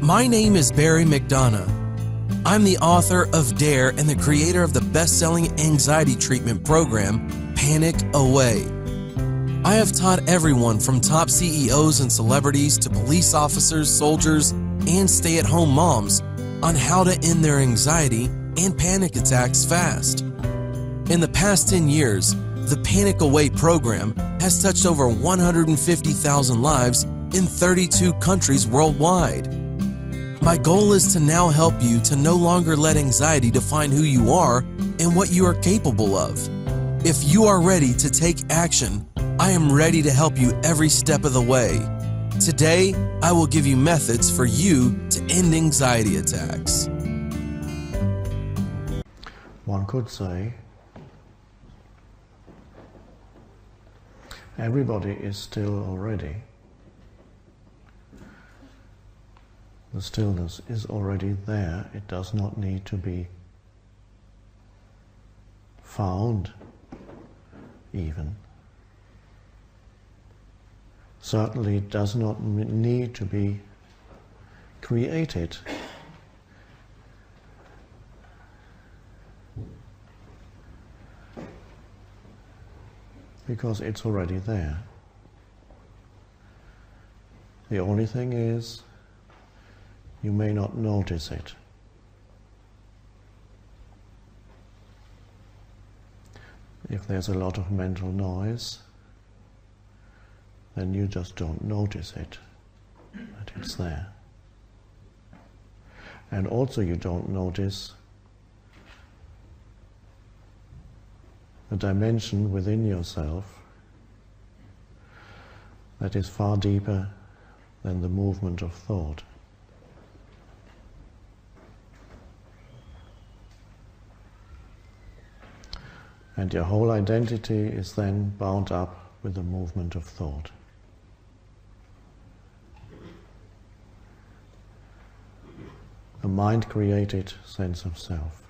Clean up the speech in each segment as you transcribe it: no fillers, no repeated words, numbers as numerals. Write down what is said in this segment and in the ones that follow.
My name is Barry McDonough. I'm the author of Dare and the creator of the best-selling anxiety treatment program, Panic Away. I have taught everyone from top CEOs and celebrities to police officers, soldiers, and stay-at-home moms on how to end their anxiety and panic attacks fast. In the past 10 years, the Panic Away program has touched over 150,000 lives in 32 countries worldwide. My goal is to now help you to no longer let anxiety define who you are and what you are capable of. If you are ready to take action, I am ready to help you every step of the way. Today, I will give you methods for you to end anxiety attacks. One could say, everybody is still already. The stillness is already there. It does not need to be found, even. Certainly it does not need to be created. Because it's already there. The only thing is, you may not notice it. If there's a lot of mental noise, then you just don't notice it, that it's there. And also you don't notice a dimension within yourself that is far deeper than the movement of thought. And your whole identity is then bound up with the movement of thought. A mind-created sense of self.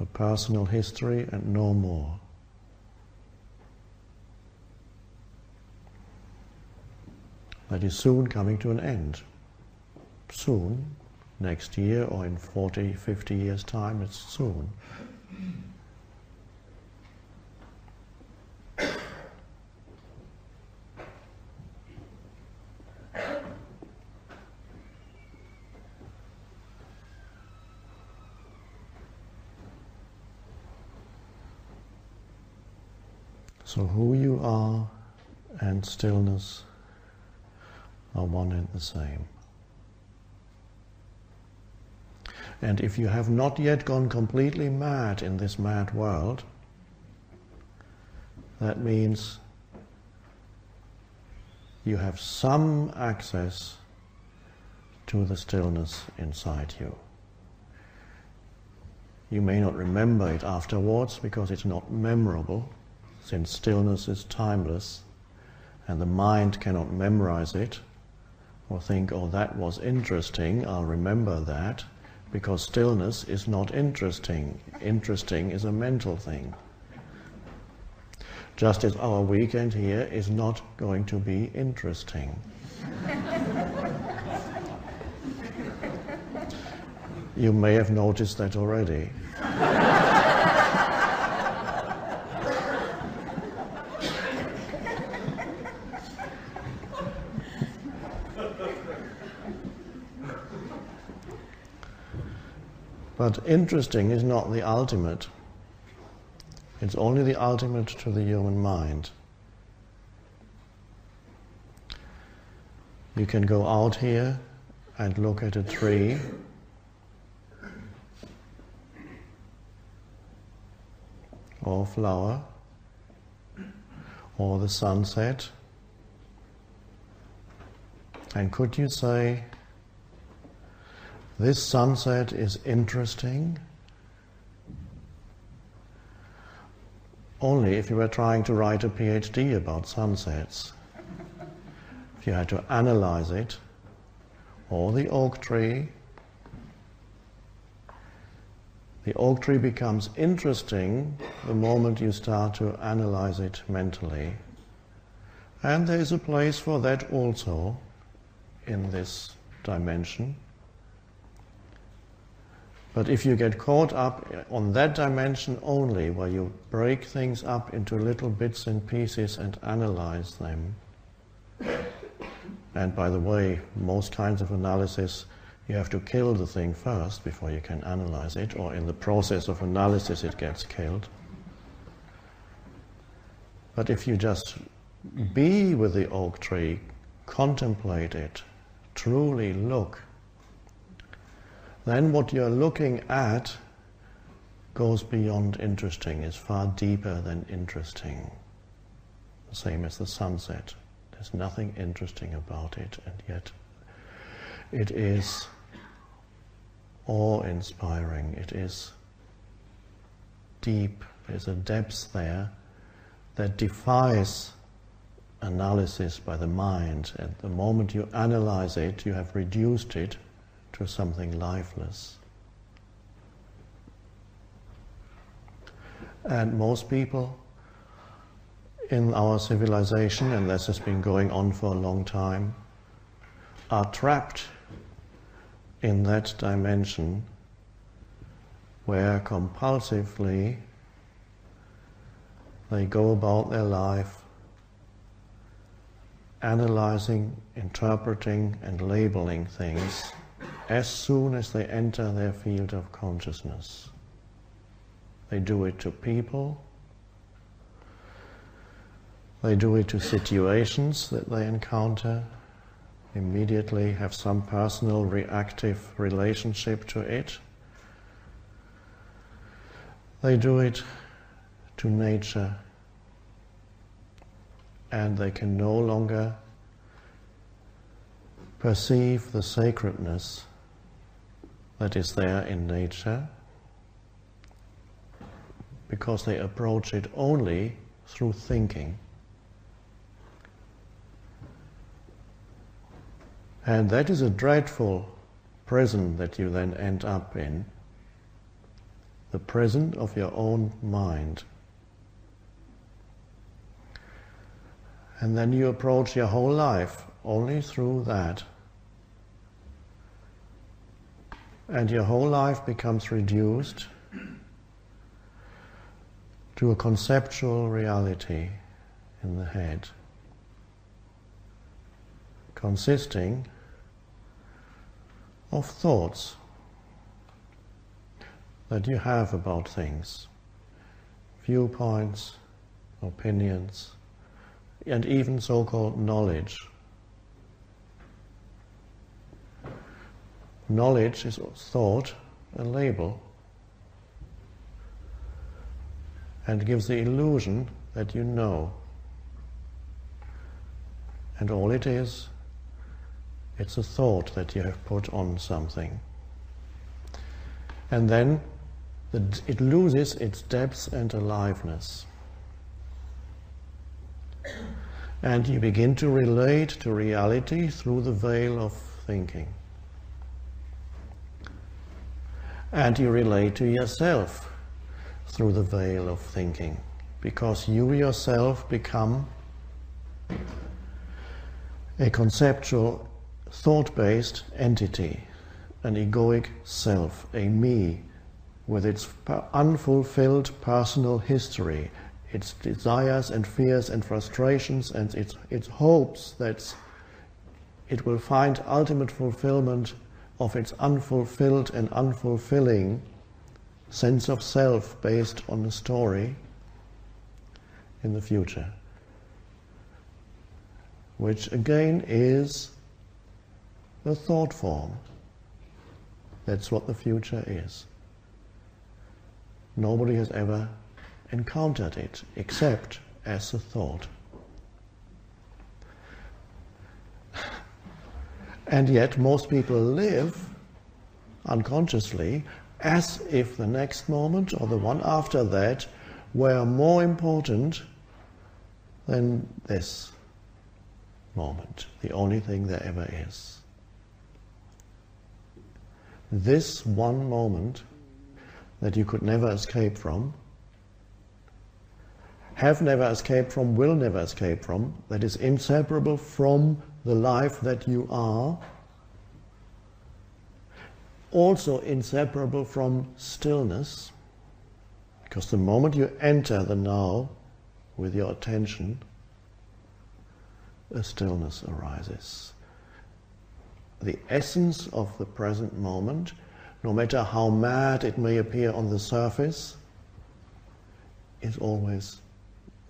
A personal history and no more. That is soon coming to an end. Soon, next year or in 40, 50 years' time, it's soon. So who you are and stillness are one and the same. And if you have not yet gone completely mad in this mad world, that means you have some access to the stillness inside you. You may not remember it afterwards because it's not memorable, since stillness is timeless and the mind cannot memorize it or think, oh, that was interesting, I'll remember that. Because stillness is not interesting. Interesting is a mental thing. Just as our weekend here is not going to be interesting. You may have noticed that already. But interesting is not the ultimate. It's only the ultimate to the human mind. You can go out here and look at a tree, or a flower, or the sunset, and could you say, this sunset is interesting? Only if you were trying to write a PhD about sunsets. If you had to analyze it, or the oak tree becomes interesting the moment you start to analyze it mentally And there is a place for that also in this dimension. But if you get caught up on that dimension only, where you break things up into little bits and pieces and analyze them, and by the way, most kinds of analysis, you have to kill the thing first before you can analyze it, or in the process of analysis it gets killed. But if you just be with the oak tree, contemplate it, truly look, then what you're looking at goes beyond interesting, is far deeper than interesting. The same as the sunset. There's nothing interesting about it, and yet it is awe-inspiring. It is deep. There's a depth there that defies analysis by the mind. At the moment you analyze it, you have reduced it to something lifeless. And most people in our civilization, and this has been going on for a long time, are trapped in that dimension where compulsively they go about their life analyzing, interpreting, and labeling things as soon as they enter their field of consciousness. They do it to people, they do it to situations that they encounter, immediately have some personal reactive relationship to it. They do it to nature, and they can no longer perceive the sacredness that is there in nature, because they approach it only through thinking. And that is a dreadful prison that you then end up in, the prison of your own mind. And then you approach your whole life only through that. And your whole life becomes reduced to a conceptual reality in the head, consisting of thoughts that you have about things, viewpoints, opinions, and even so-called knowledge. Knowledge is thought, a label, and gives the illusion that you know. And all it is, it's a thought that you have put on something. And then it loses its depth and aliveness. And you begin to relate to reality through the veil of thinking. And you relate to yourself through the veil of thinking, because you yourself become a conceptual, thought-based entity, an egoic self, a me, with its unfulfilled personal history, its desires and fears and frustrations and its hopes that it will find ultimate fulfillment of its unfulfilled and unfulfilling sense of self based on a story in the future, which again is a thought form. That's what the future is. Nobody has ever encountered it except as a thought. And yet most people live unconsciously as if the next moment or the one after that were more important than this moment, the only thing there ever is. This one moment that you could never escape from have never escaped from, will never escape from, that is inseparable from the life that you are, also inseparable from stillness, because the moment you enter the now with your attention, a stillness arises. The essence of the present moment, no matter how mad it may appear on the surface, is always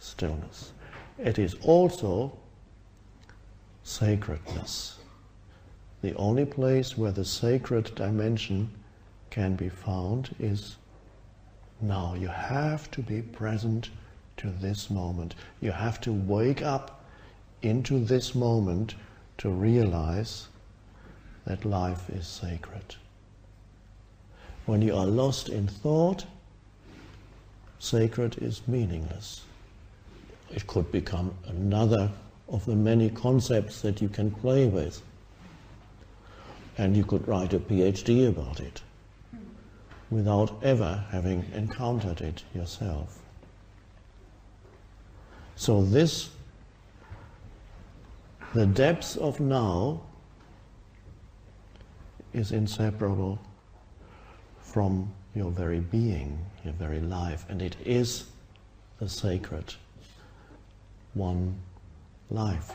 stillness. It is also sacredness. The only place where the sacred dimension can be found is now. You have to be present to this moment. You have to wake up into this moment to realize that life is sacred. When you are lost in thought, sacred is meaningless. It could become another of the many concepts that you can play with. And you could write a PhD about it without ever having encountered it yourself. So the depths of now is inseparable from your very being, your very life, and it is the sacred one life.